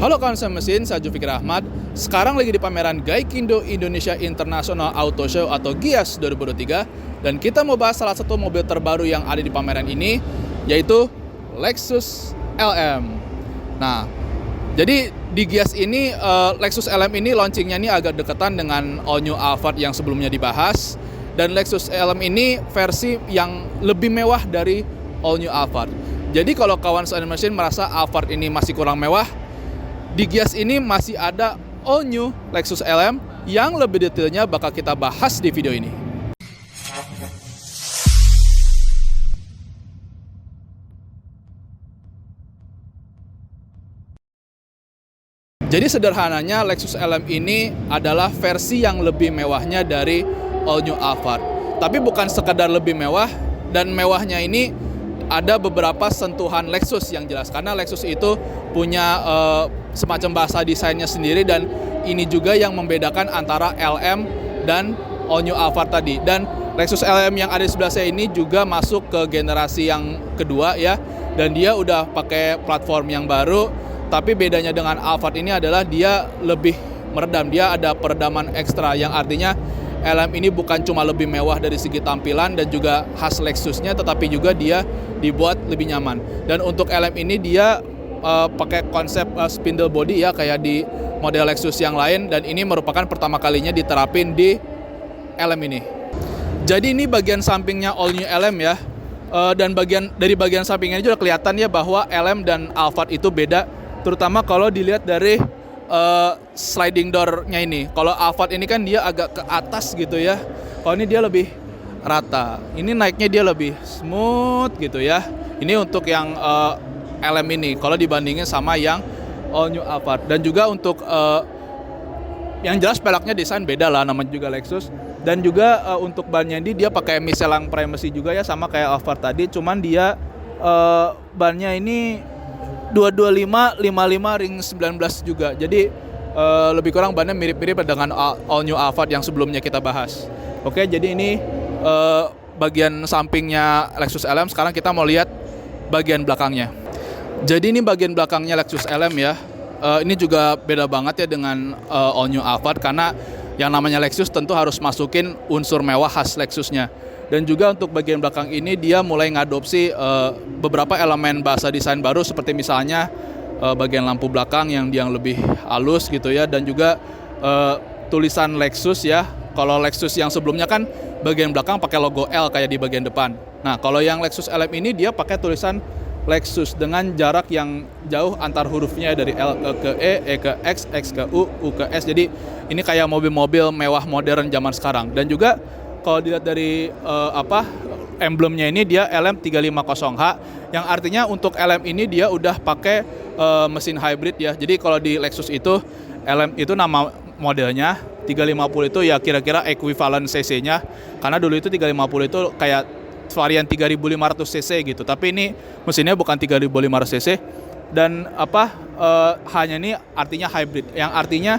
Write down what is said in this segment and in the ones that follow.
Halo kawan mesin, saya Fikri Ahmad. Sekarang lagi di pameran Gaikindo Indonesia International Auto Show atau GIAS 2023. Dan kita mau bahas salah satu mobil terbaru yang ada di pameran ini, yaitu Lexus LM. Nah, jadi di GIAS ini, Lexus LM ini launchingnya ini agak deketan dengan All New Alphard yang sebelumnya dibahas. Dan Lexus LM ini versi yang lebih mewah dari All New Alphard. Jadi kalau kawan mesin merasa Alphard ini masih kurang mewah, di GIAS ini masih ada all new Lexus LM yang lebih detailnya bakal kita bahas di video ini. Jadi sederhananya Lexus LM ini adalah versi yang lebih mewahnya dari all new Alphard. Tapi bukan sekedar lebih mewah, dan mewahnya ini ada beberapa sentuhan Lexus yang jelas, karena Lexus itu punya semacam bahasa desainnya sendiri, dan ini juga yang membedakan antara LM dan All New Alphard tadi. Dan Lexus LM yang ada di sebelah saya ini juga masuk ke generasi yang kedua ya, dan dia udah pakai platform yang baru. Tapi bedanya dengan Alphard ini adalah dia lebih meredam, dia ada peredaman ekstra, yang artinya LM ini bukan cuma lebih mewah dari segi tampilan dan juga khas Lexusnya, tetapi juga dia dibuat lebih nyaman. Dan untuk LM ini dia pakai konsep spindle body ya, kayak di model Lexus yang lain, dan ini merupakan pertama kalinya diterapin di LM ini. Jadi ini bagian sampingnya all new LM ya, dan dari bagian sampingnya juga kelihatan ya bahwa LM dan Alphard itu beda, terutama kalau dilihat dari sliding door-nya ini. Kalau Alphard ini kan dia agak ke atas gitu ya, kalau ini dia lebih rata. Ini naiknya dia lebih smooth gitu ya. Ini untuk yang LM ini kalau dibandingin sama yang all new Alphard. Dan juga untuk yang jelas peleknya desain beda lah, namanya juga Lexus. Dan juga untuk bannya ini dia pakai Michelin Primacy juga ya, sama kayak Alphard tadi, cuman dia bannya ini 225 55 ring 19 juga. Jadi lebih kurang bannya mirip-mirip dengan all new Alphard yang sebelumnya kita bahas. Oke, jadi ini bagian sampingnya Lexus LM. Sekarang kita mau lihat bagian belakangnya. Jadi ini bagian belakangnya Lexus LM ya. Ini juga beda banget ya dengan all new Alphard, karena yang namanya Lexus tentu harus masukin unsur mewah khas Lexusnya. Dan juga untuk bagian belakang ini dia mulai ngadopsi beberapa elemen bahasa desain baru, seperti misalnya bagian lampu belakang yang lebih halus gitu ya, dan juga tulisan Lexus ya. Kalau Lexus yang sebelumnya kan bagian belakang pakai logo L kayak di bagian depan. Nah, kalau yang Lexus LM ini dia pakai tulisan Lexus dengan jarak yang jauh antar hurufnya, dari L ke E ke X, X ke U ke S. Jadi ini kayak mobil-mobil mewah modern zaman sekarang. Dan juga kalau dilihat dari emblemnya ini dia LM350H, yang artinya untuk LM ini dia udah pakai mesin hybrid ya. Jadi kalau di Lexus itu LM itu nama modelnya, 350 itu ya kira-kira ekuivalen cc-nya, karena dulu itu 350 itu kayak varian 3500 cc gitu. Tapi ini mesinnya bukan 3500 cc, dan hanya ini artinya hybrid, yang artinya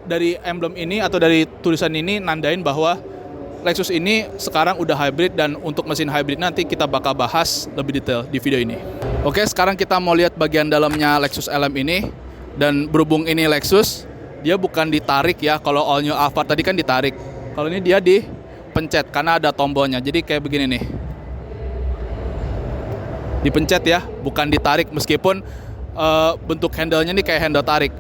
dari emblem ini atau dari tulisan ini nandain bahwa Lexus ini sekarang udah hybrid. Dan untuk mesin hybrid nanti kita bakal bahas lebih detail di video ini. Oke, sekarang kita mau lihat bagian dalamnya Lexus LM ini. Dan berhubung ini Lexus, dia bukan ditarik ya. Kalau all new Alphard tadi kan ditarik, kalau ini dia dipencet karena ada tombolnya. Jadi kayak begini nih, dipencet ya, bukan ditarik, meskipun bentuk handle-nya ini kayak handle tarik.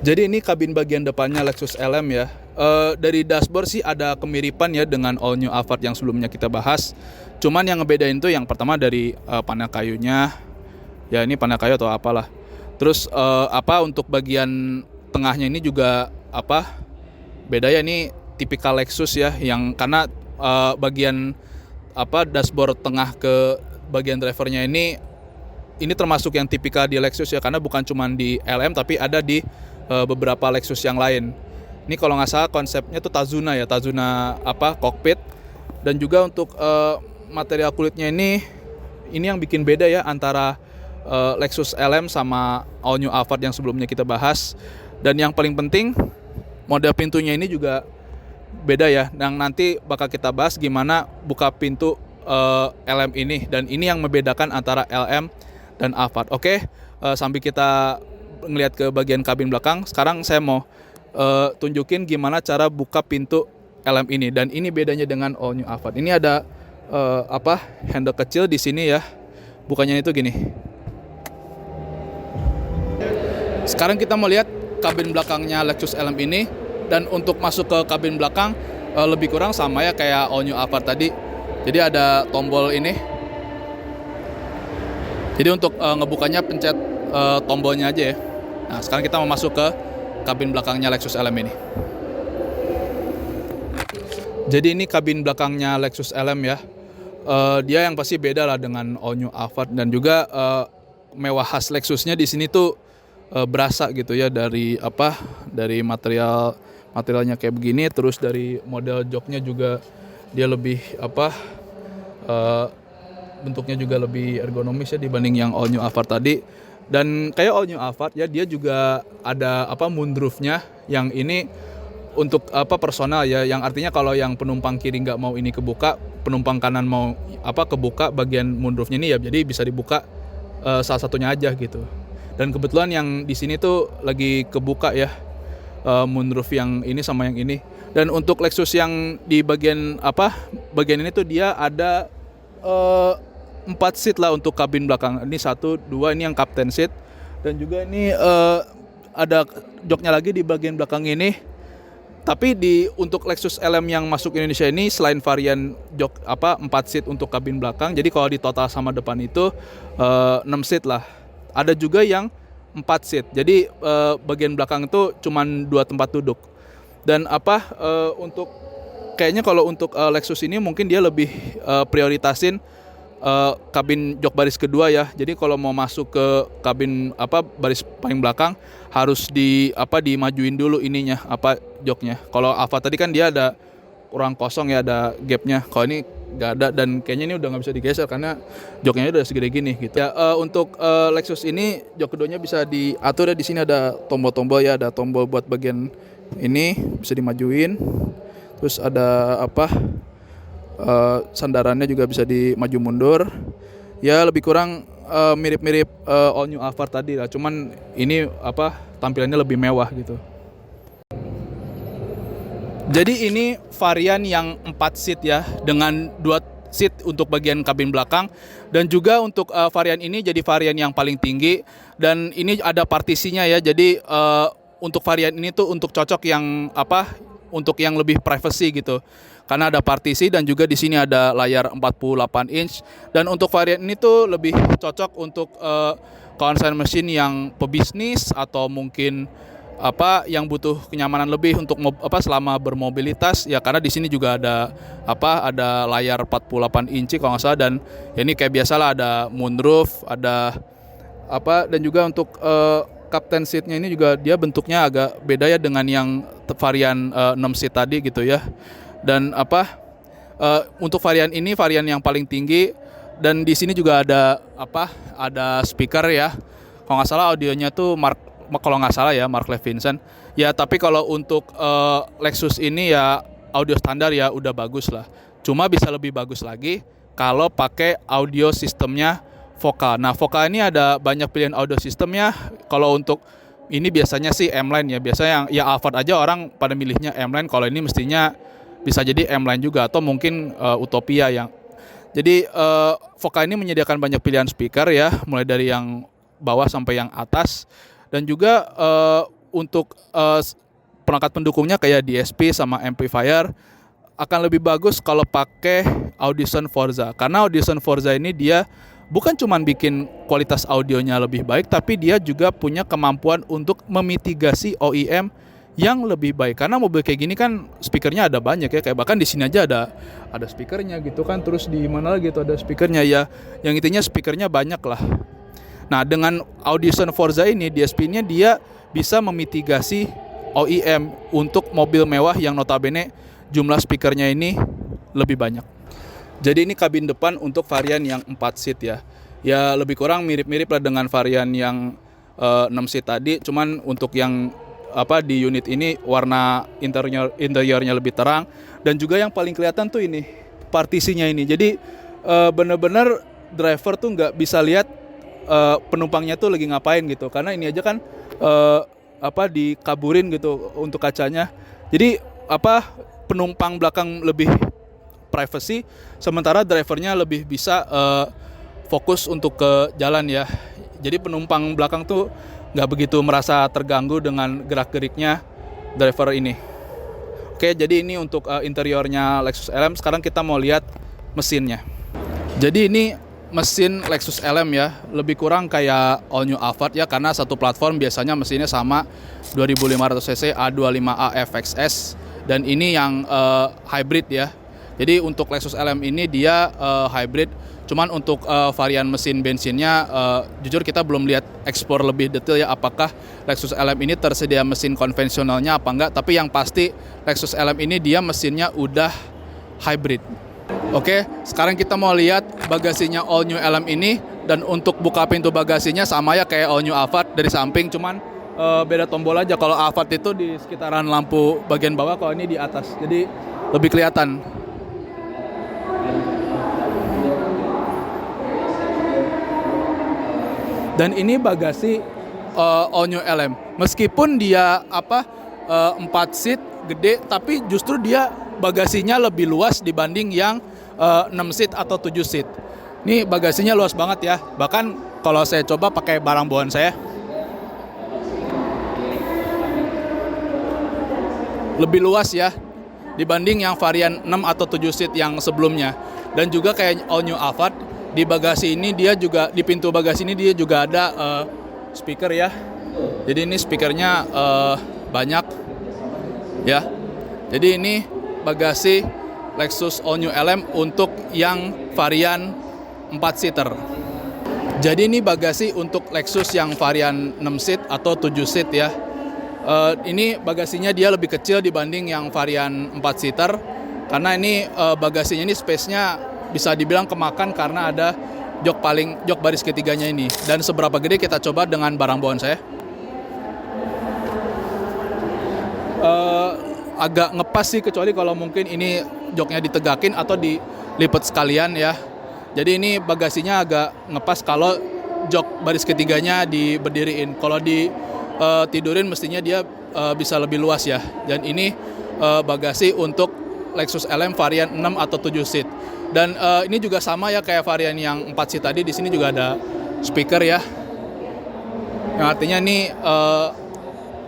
Jadi ini kabin bagian depannya Lexus LM ya. Dari dashboard sih ada kemiripan ya dengan all new Alphard yang sebelumnya kita bahas. Cuman yang ngebedain tuh yang pertama dari panel kayunya. Ya ini panel kayu atau apalah. Terus untuk bagian tengahnya ini juga beda ya, ini tipikal Lexus ya, yang karena bagian dashboard tengah ke bagian drivernya ini termasuk yang tipikal di Lexus ya, karena bukan cuma di LM tapi ada di beberapa Lexus yang lain. Ini kalau nggak salah konsepnya tuh Tazuna ya, Tazuna cockpit. Dan juga untuk material kulitnya ini yang bikin beda ya antara Lexus LM sama All New Alphard yang sebelumnya kita bahas. Dan yang paling penting, model pintunya ini juga beda ya, yang nanti bakal kita bahas gimana buka pintu LM ini. Dan ini yang membedakan antara LM dan Abarth. Oke, sambil kita ngelihat ke bagian kabin belakang, sekarang saya mau tunjukin gimana cara buka pintu LM ini. Dan ini bedanya dengan all new Abarth. Ini ada handle kecil di sini ya. Bukannya itu gini. Sekarang kita mau lihat kabin belakangnya Lexus LM ini. Dan untuk masuk ke kabin belakang lebih kurang sama ya kayak all new Abarth tadi. Jadi ada tombol ini. Jadi untuk ngebukanya pencet tombolnya aja ya. Nah, sekarang kita mau masuk ke kabin belakangnya Lexus LM ini. Jadi ini kabin belakangnya Lexus LM ya. Dia yang pasti beda lah dengan all new Abarth, dan juga mewah khas Lexusnya di sini tuh berasa gitu ya dari materialnya kayak begini, terus dari model joknya juga dia lebih bentuknya juga lebih ergonomis ya dibanding yang all new Abarth tadi. Dan kayak all new Abarth ya, dia juga ada moonroof-nya yang ini untuk personal ya, yang artinya kalau yang penumpang kiri nggak mau ini kebuka, penumpang kanan mau kebuka bagian moonroof-nya ini ya, jadi bisa dibuka salah satunya aja gitu. Dan kebetulan yang di sini tuh lagi kebuka ya, moonroof yang ini sama yang ini. Dan untuk Lexus yang di bagian ini tuh dia ada 4 seat lah untuk kabin belakang. Ini 1, 2, ini yang captain seat. Dan juga ini ada joknya lagi di bagian belakang ini. Tapi untuk Lexus LM yang masuk Indonesia ini, selain varian jok 4 seat untuk kabin belakang, jadi kalau di total sama depan itu 6 seat lah. Ada juga yang 4 seat. Jadi bagian belakang itu cuman 2 tempat duduk. Dan untuk kayaknya kalau untuk Lexus ini mungkin dia lebih prioritasin kabin jok baris kedua ya. Jadi kalau mau masuk ke kabin baris paling belakang harus dimajuin dulu ininya joknya. Kalau Abarth tadi kan dia ada ruang kosong ya, ada gapnya. Kalau ini nggak ada, dan kayaknya ini udah nggak bisa digeser karena joknya udah segede gini gitu. Ya, untuk Lexus ini jok keduanya bisa diatur ya. Di sini ada tombol-tombol ya, ada tombol buat bagian ini bisa dimajuin. Terus ada sandarannya juga bisa dimaju mundur. Ya lebih kurang mirip-mirip all new Abarth tadi lah. Cuman ini tampilannya lebih mewah gitu. Jadi ini varian yang 4 seat ya, dengan 2 seat untuk bagian kabin belakang. Dan juga untuk varian ini jadi varian yang paling tinggi. Dan ini ada partisinya ya. Jadi untuk varian ini tuh untuk cocok yang untuk yang lebih privacy gitu. Karena ada partisi, dan juga di sini ada layar 48 inch. Dan untuk varian ini tuh lebih cocok untuk konsen mesin yang pebisnis atau mungkin yang butuh kenyamanan lebih untuk selama bermobilitas ya, karena di sini juga ada ada layar 48 inci kalau nggak salah. Dan ya ini kayak biasalah ada moonroof, ada dan juga untuk captain seatnya ini juga dia bentuknya agak beda ya dengan yang varian 6 seat tadi gitu ya. Dan untuk varian ini varian yang paling tinggi, dan di sini juga ada ada speaker ya. Kalau nggak salah audionya tuh Mark Levinson. Ya tapi kalau untuk Lexus ini ya audio standar ya udah bagus lah. Cuma bisa lebih bagus lagi kalau pakai audio sistemnya Vocal. Nah, Vocal ini ada banyak pilihan audio sistemnya. Kalau untuk ini biasanya sih M-Line ya. Biasanya yang Abarth aja orang pada milihnya M-Line. Kalau ini mestinya bisa jadi M-Line juga, atau mungkin Utopia yang. Jadi Vocal ini menyediakan banyak pilihan speaker ya, mulai dari yang bawah sampai yang atas. Dan juga untuk perangkat pendukungnya kayak DSP sama amplifier akan lebih bagus kalau pakai Audition Forza. Karena Audition Forza ini dia bukan cuma bikin kualitas audionya lebih baik, tapi dia juga punya kemampuan untuk memitigasi OEM yang lebih baik. Karena mobil kayak gini kan speakernya ada banyak ya, kayak bahkan di sini aja ada speakernya gitu kan, terus di mana lagi tuh ada speakernya ya, yang intinya speakernya banyak lah. Nah, dengan Audition Forza ini DSP-nya dia bisa memitigasi OEM untuk mobil mewah yang notabene jumlah speakernya ini lebih banyak. Jadi ini kabin depan untuk varian yang 4 seat ya. Ya lebih kurang mirip-mirip lah dengan varian yang 6 seat tadi, cuman untuk yang di unit ini warna interiornya lebih terang. Dan juga yang paling kelihatan tuh ini partisinya ini. Jadi bener-bener driver tuh nggak bisa lihat penumpangnya tuh lagi ngapain gitu. Karena ini aja kan dikaburin gitu untuk kacanya. Jadi penumpang belakang lebih privacy, sementara drivernya lebih bisa fokus untuk ke jalan ya. Jadi penumpang belakang tuh nggak begitu merasa terganggu dengan gerak-geriknya driver ini. Oke, jadi ini untuk interiornya Lexus LM. Sekarang kita mau lihat mesinnya. Jadi ini mesin Lexus LM ya, lebih kurang kayak all new Alphard ya, karena satu platform biasanya mesinnya sama 2500 cc A25A FXS, dan ini yang hybrid ya. Jadi untuk Lexus LM ini dia hybrid. Cuman untuk varian mesin bensinnya, jujur kita belum lihat explore lebih detail ya, apakah Lexus LM ini tersedia mesin konvensionalnya apa enggak. Tapi yang pasti Lexus LM ini dia mesinnya udah hybrid. Oke, sekarang kita mau lihat bagasinya all new LM ini. Dan untuk buka pintu bagasinya sama ya kayak all new Alphard dari samping, cuman beda tombol aja. Kalau Alphard itu di sekitaran lampu bagian bawah, kalau ini di atas, jadi lebih kelihatan. Dan ini bagasi all new LM. Meskipun dia 4 seat gede, tapi justru dia bagasinya lebih luas dibanding yang 6 seat atau 7 seat. Ini bagasinya luas banget ya. Bahkan kalau saya coba pakai barang bawaan saya, lebih luas ya dibanding yang varian 6 atau 7 seat yang sebelumnya. Dan juga kayak all new Alphard, di bagasi ini dia juga, di pintu bagasi ini dia juga ada speaker ya. Jadi ini speakernya banyak ya. Jadi ini bagasi Lexus all new LM untuk yang varian 4 seater. Jadi ini bagasi untuk Lexus yang varian 6 seat atau 7 seat ya. Ini bagasinya dia lebih kecil dibanding yang varian 4 seater, karena ini bagasinya ini space-nya bisa dibilang kemakan karena ada jok baris ketiganya ini. Dan seberapa gede kita coba dengan barang bawaan saya. Agak ngepas sih, kecuali kalau mungkin ini joknya ditegakin atau dilipat sekalian ya. Jadi ini bagasinya agak ngepas kalau jok baris ketiganya diberdiriin. Kalau tidurin mestinya dia bisa lebih luas ya. Dan ini bagasi untuk Lexus LM varian 6 atau 7 seat. Dan ini juga sama ya kayak varian yang 4 seat tadi. Di sini juga ada speaker ya. Yang artinya ini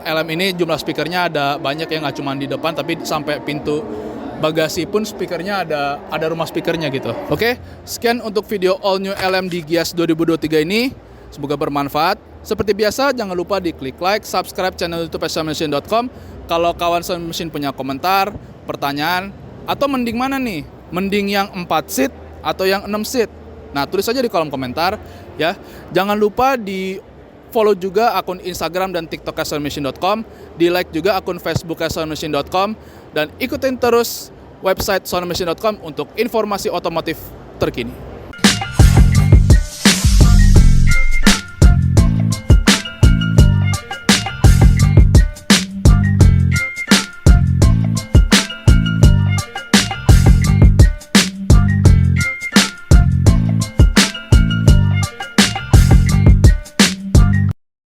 LM ini jumlah speakernya ada banyak ya, nggak cuma di depan tapi sampai pintu bagasi pun speakernya ada rumah speakernya gitu. Oke, sekian untuk video all new LM di Gias 2023 ini. Semoga bermanfaat. Seperti biasa, jangan lupa di klik like, subscribe channel YouTube SoundMachine.com. Kalau kawan Sound Machine punya komentar, pertanyaan, atau mending mana nih? Mending yang 4 seat atau yang 6 seat? Nah, tulis aja di kolom komentar ya. Jangan lupa di follow juga akun Instagram dan TikTok SoundMachine.com, di like juga akun Facebook SoundMachine.com, dan ikutin terus website SoundMachine.com untuk informasi otomotif terkini.